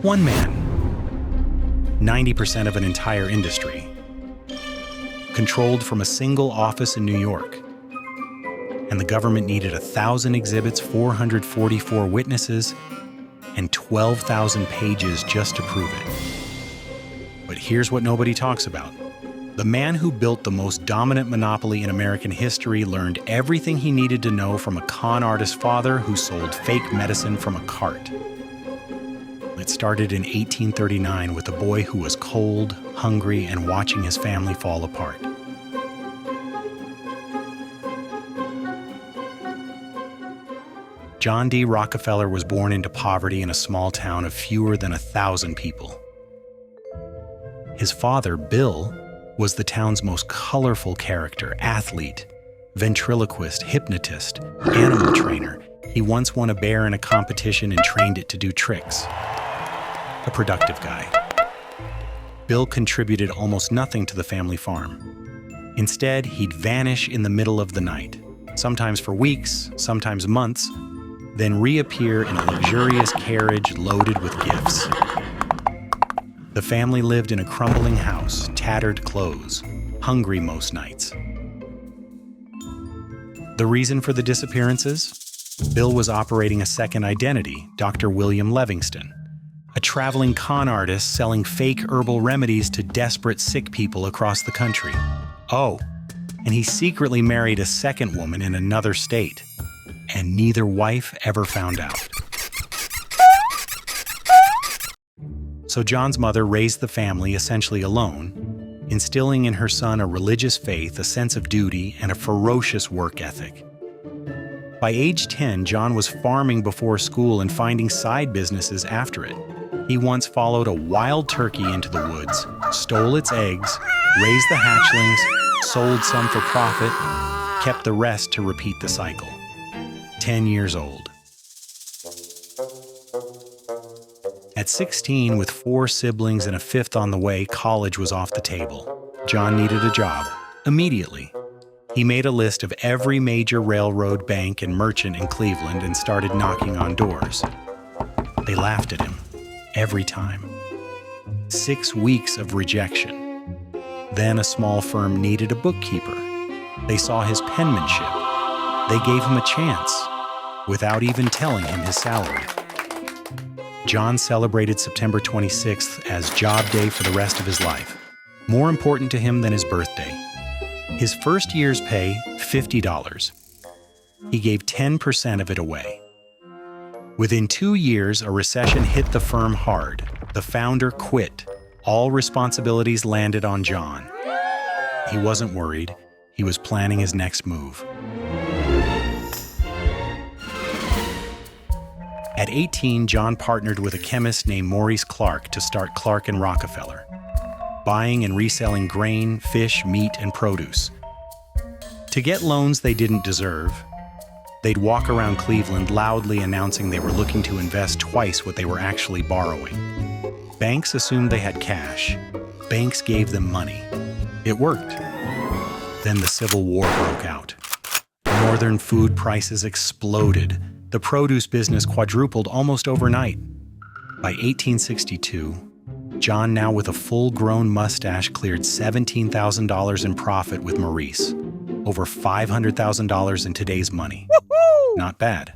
One man, 90% of an entire industry, controlled from a single office in New York. And the government needed 1,000 exhibits, 444 witnesses, and 12,000 pages just to prove it. But here's what nobody talks about. The man who built the most dominant monopoly in American history learned everything he needed to know from a con artist father who sold fake medicine from a cart. It started in 1839 with a boy who was cold, hungry, and watching his family fall apart. John D. Rockefeller was born into poverty in a small town of fewer than 1,000 people. His father, Bill, was the town's most colorful character, athlete, ventriloquist, hypnotist, animal trainer. He once won a bear in a competition and trained it to do tricks. A productive guy. Bill contributed almost nothing to the family farm. Instead, he'd vanish in the middle of the night, sometimes for weeks, sometimes months, then reappear in a luxurious carriage loaded with gifts. The family lived in a crumbling house, tattered clothes, hungry most nights. The reason for the disappearances? Bill was operating a second identity, Dr. William Livingston, a traveling con artist selling fake herbal remedies to desperate sick people across the country. Oh, and he secretly married a second woman in another state, and neither wife ever found out. So John's mother raised the family essentially alone, instilling in her son a religious faith, a sense of duty, and a ferocious work ethic. By age 10, John was farming before school and finding side businesses after it. He once followed a wild turkey into the woods, stole its eggs, raised the hatchlings, sold some for profit, kept the rest to repeat the cycle. 10 years old. At 16, with 4 siblings and a 5th on the way, college was off the table. John needed a job, immediately. He made a list of every major railroad, bank, and merchant in Cleveland and started knocking on doors. They laughed at him, every time. 6 weeks of rejection. Then a small firm needed a bookkeeper. They saw his penmanship. They gave him a chance, without even telling him his salary. John celebrated September 26th as job day for the rest of his life, more important to him than his birthday. His first year's pay, $50. He gave 10% of it away. Within 2 years, a recession hit the firm hard. The founder quit. All responsibilities landed on John. He wasn't worried. He was planning his next move. At 18, John partnered with a chemist named Maurice Clark to start Clark & Rockefeller, buying and reselling grain, fish, meat, and produce. To get loans they didn't deserve, they'd walk around Cleveland loudly announcing they were looking to invest twice what they were actually borrowing. Banks assumed they had cash. Banks gave them money. It worked. Then the Civil War broke out. Northern food prices exploded. The produce business quadrupled almost overnight. By 1862, John, now with a full-grown mustache, cleared $17,000 in profit with Maurice. Over $500,000 in today's money. Woo-hoo! Not bad.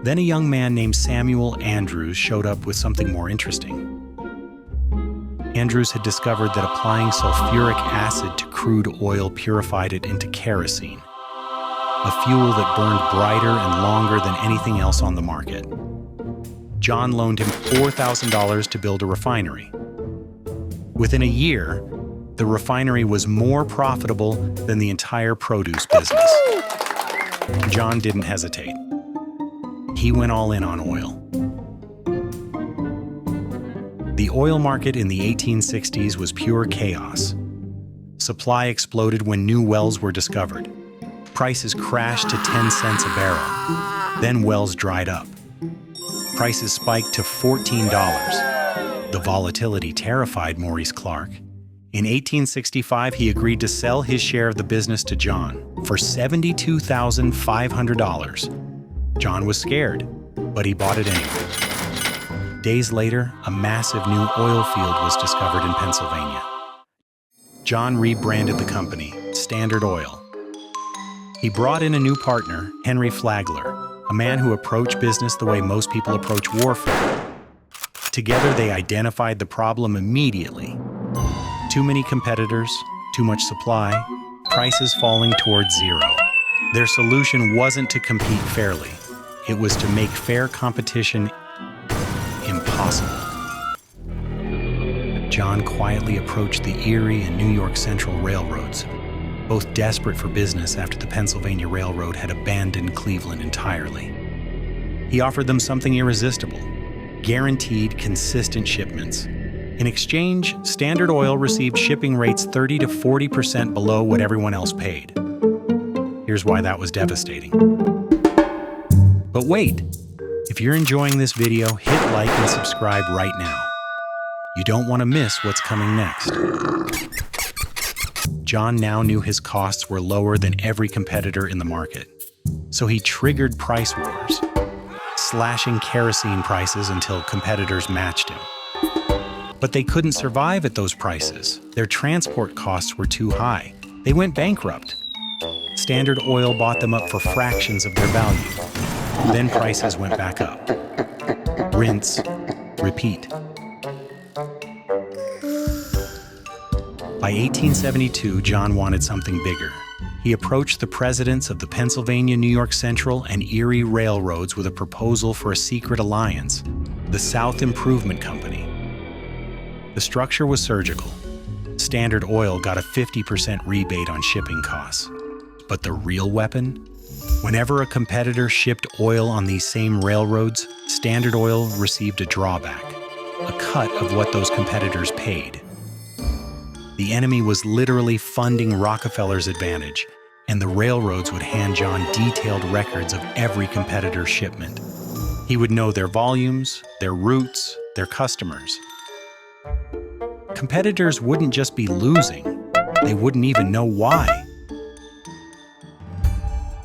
Then a young man named Samuel Andrews showed up with something more interesting. Andrews had discovered that applying sulfuric acid to crude oil purified it into kerosene, a fuel that burned brighter and longer than anything else on the market. John loaned him $4,000 to build a refinery. Within a year, the refinery was more profitable than the entire produce business. John didn't hesitate. He went all in on oil. The oil market in the 1860s was pure chaos. Supply exploded when new wells were discovered. Prices crashed to 10 cents a barrel. Then wells dried up. Prices spiked to $14. The volatility terrified Maurice Clark. In 1865, he agreed to sell his share of the business to John for $72,500. John was scared, but he bought it anyway. Days later, a massive new oil field was discovered in Pennsylvania. John rebranded the company, Standard Oil. He brought in a new partner, Henry Flagler, a man who approached business the way most people approach warfare. Together, they identified the problem immediately. Too many competitors, too much supply, prices falling towards zero. Their solution wasn't to compete fairly. It was to make fair competition impossible. John quietly approached the Erie and New York Central railroads, both desperate for business after the Pennsylvania Railroad had abandoned Cleveland entirely. He offered them something irresistible: guaranteed, consistent shipments. In exchange, Standard Oil received shipping rates 30 to 40% below what everyone else paid. Here's why that was devastating. But wait, if you're enjoying this video, hit like and subscribe right now. You don't want to miss what's coming next. John now knew his costs were lower than every competitor in the market, so he triggered price wars, slashing kerosene prices until competitors matched him. But they couldn't survive at those prices. Their transport costs were too high. They went bankrupt. Standard Oil bought them up for fractions of their value. Then prices went back up. Rinse, repeat. By 1872, John wanted something bigger. He approached the presidents of the Pennsylvania, New York Central, and Erie railroads with a proposal for a secret alliance, the South Improvement Company. The structure was surgical. Standard Oil got a 50% rebate on shipping costs. But the real weapon? Whenever a competitor shipped oil on these same railroads, Standard Oil received a drawback, a cut of what those competitors paid. The enemy was literally funding Rockefeller's advantage, and the railroads would hand John detailed records of every competitor's shipment. He would know their volumes, their routes, their customers. Competitors wouldn't just be losing, they wouldn't even know why.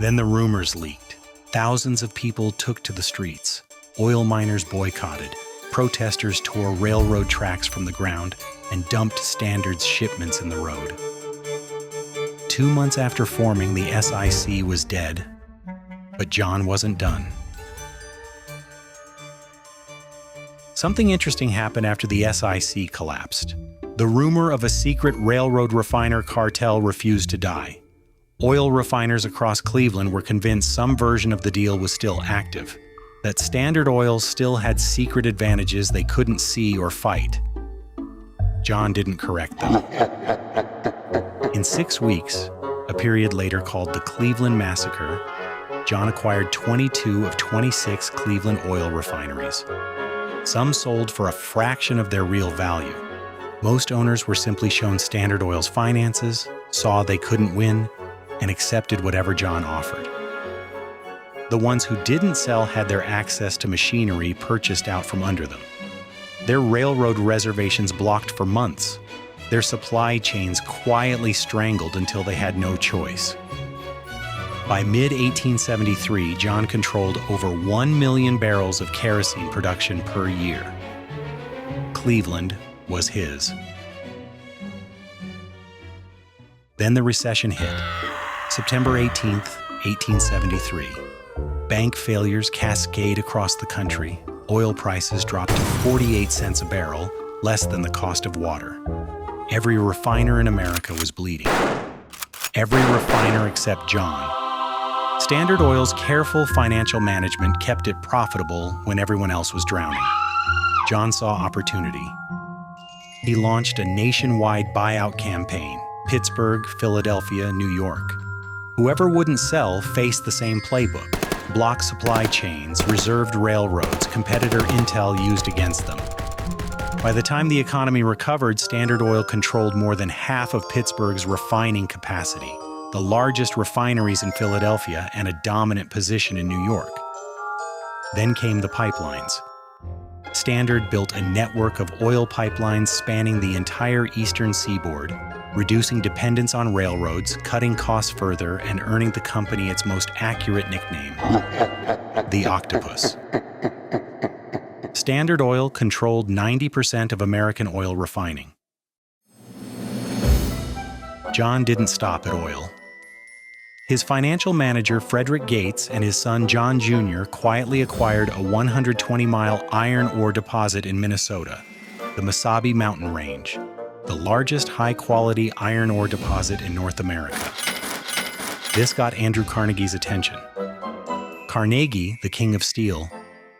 Then the rumors leaked. Thousands of people took to the streets. Oil miners boycotted. Protesters tore railroad tracks from the ground and dumped Standard's shipments in the road. 2 months after forming, the SIC was dead, but John wasn't done. Something interesting happened after the SIC collapsed. The rumor of a secret railroad refiner cartel refused to die. Oil refiners across Cleveland were convinced some version of the deal was still active, that Standard Oil still had secret advantages they couldn't see or fight. John didn't correct them. In 6 weeks, a period later called the Cleveland Massacre, John acquired 22 of 26 Cleveland oil refineries. Some sold for a fraction of their real value. Most owners were simply shown Standard Oil's finances, saw they couldn't win, and accepted whatever John offered. The ones who didn't sell had their access to machinery purchased out from under them. Their railroad reservations blocked for months. Their supply chains quietly strangled until they had no choice. By mid-1873, John controlled over 1 million barrels of kerosene production per year. Cleveland was his. Then the recession hit. September 18th, 1873. Bank failures cascade across the country. Oil prices dropped to 48 cents a barrel, less than the cost of water. Every refiner in America was bleeding. Every refiner except John. Standard Oil's careful financial management kept it profitable when everyone else was drowning. John saw opportunity. He launched a nationwide buyout campaign: Pittsburgh, Philadelphia, New York. Whoever wouldn't sell faced the same playbook: block supply chains, reserved railroads, competitor intel used against them. By the time the economy recovered, Standard Oil controlled more than half of Pittsburgh's refining capacity, the largest refineries in Philadelphia, and a dominant position in New York. Then came the pipelines. Standard built a network of oil pipelines spanning the entire eastern seaboard, reducing dependence on railroads, cutting costs further, and earning the company its most accurate nickname, the Octopus. Standard Oil controlled 90% of American oil refining. John didn't stop at oil. His financial manager, Frederick Gates, and his son, John Jr., quietly acquired a 120-mile iron ore deposit in Minnesota, the Mesabi Mountain Range, the largest high-quality iron ore deposit in North America. This got Andrew Carnegie's attention. Carnegie, the king of steel,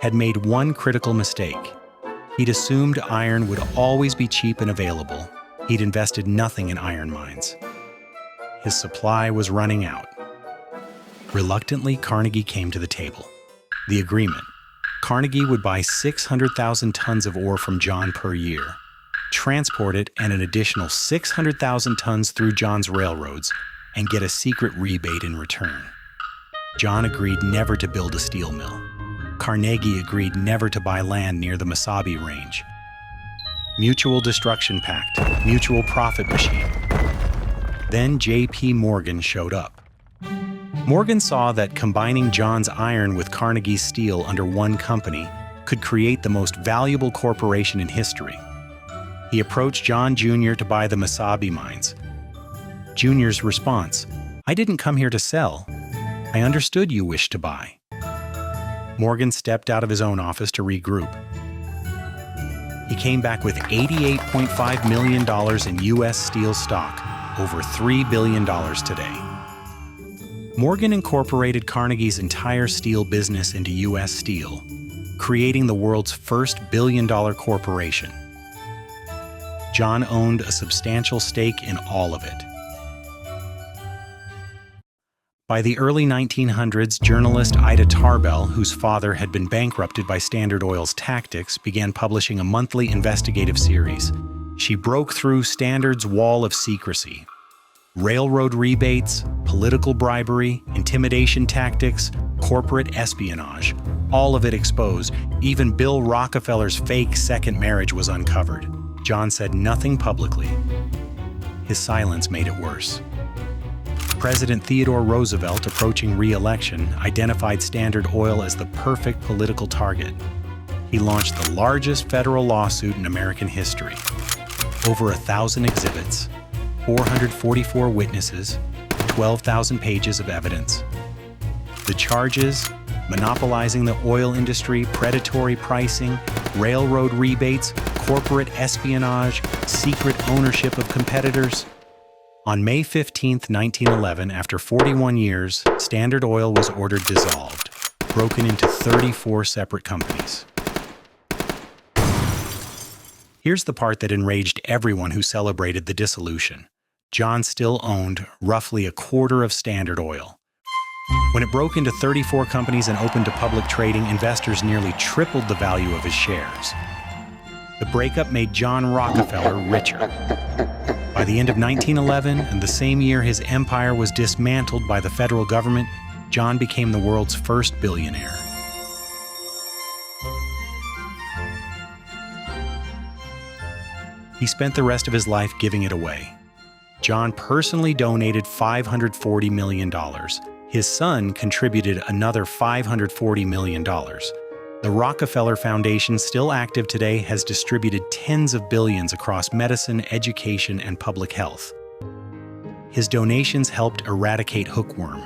had made one critical mistake. He'd assumed iron would always be cheap and available. He'd invested nothing in iron mines. His supply was running out. Reluctantly, Carnegie came to the table. The agreement: Carnegie would buy 600,000 tons of ore from John per year, transport it and an additional 600,000 tons through John's railroads, and get a secret rebate in return. John agreed never to build a steel mill. Carnegie agreed never to buy land near the Mesabi Range. Mutual destruction pact, mutual profit machine. Then J.P. Morgan showed up. Morgan saw that combining John's iron with Carnegie's steel under one company could create the most valuable corporation in history. He approached John Jr. to buy the Mesabi mines. Jr.'s response: "I didn't come here to sell. I understood you wished to buy." Morgan stepped out of his own office to regroup. He came back with $88.5 million in U.S. steel stock, over $3 billion today. Morgan incorporated Carnegie's entire steel business into U.S. Steel, creating the world's first billion-dollar corporation. John owned a substantial stake in all of it. By the early 1900s, journalist Ida Tarbell, whose father had been bankrupted by Standard Oil's tactics, began publishing a monthly investigative series. She broke through Standard's wall of secrecy. Railroad rebates, political bribery, intimidation tactics, corporate espionage, all of it exposed. Even Bill Rockefeller's fake second marriage was uncovered. John said nothing publicly. His silence made it worse. President Theodore Roosevelt, approaching re-election, identified Standard Oil as the perfect political target. He launched the largest federal lawsuit in American history. Over 1,000 exhibits, 444 witnesses, 12,000 pages of evidence. The charges: monopolizing the oil industry, predatory pricing, railroad rebates, corporate espionage, secret ownership of competitors. On May 15, 1911, after 41 years, Standard Oil was ordered dissolved, broken into 34 separate companies. Here's the part that enraged everyone who celebrated the dissolution. John still owned roughly a quarter of Standard Oil. When it broke into 34 companies and opened to public trading, investors nearly tripled the value of his shares. The breakup made John Rockefeller richer. By the end of 1911, and the same year his empire was dismantled by the federal government, John became the world's first billionaire. He spent the rest of his life giving it away. John personally donated $540 million. His son contributed another $540 million. The Rockefeller Foundation, still active today, has distributed tens of billions across medicine, education, and public health. His donations helped eradicate hookworm,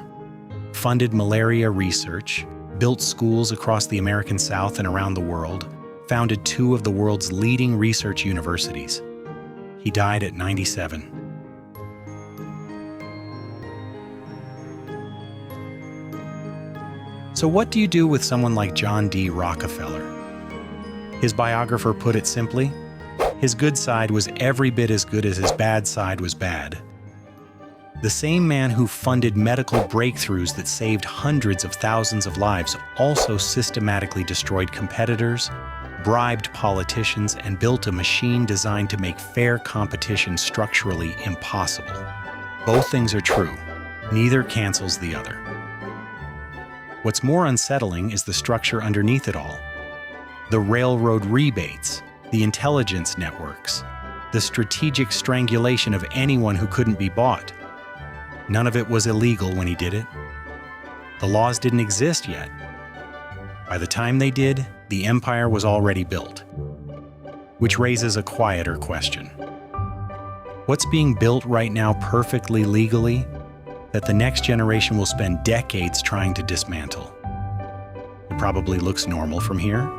funded malaria research, built schools across the American South and around the world, founded two of the world's leading research universities. He died at 97. So what do you do with someone like John D. Rockefeller? His biographer put it simply: his good side was every bit as good as his bad side was bad. The same man who funded medical breakthroughs that saved hundreds of thousands of lives also systematically destroyed competitors, bribed politicians, and built a machine designed to make fair competition structurally impossible. Both things are true. Neither cancels the other. What's more unsettling is the structure underneath it all. The railroad rebates, the intelligence networks, the strategic strangulation of anyone who couldn't be bought. None of it was illegal when he did it. The laws didn't exist yet. By the time they did, the empire was already built. Which raises a quieter question. What's being built right now perfectly legally that the next generation will spend decades trying to dismantle? It probably looks normal from here.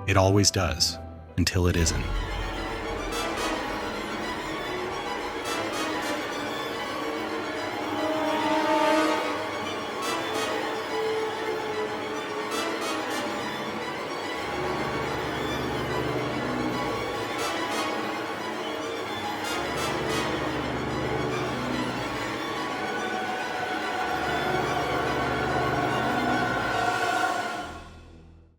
It always does, until it isn't.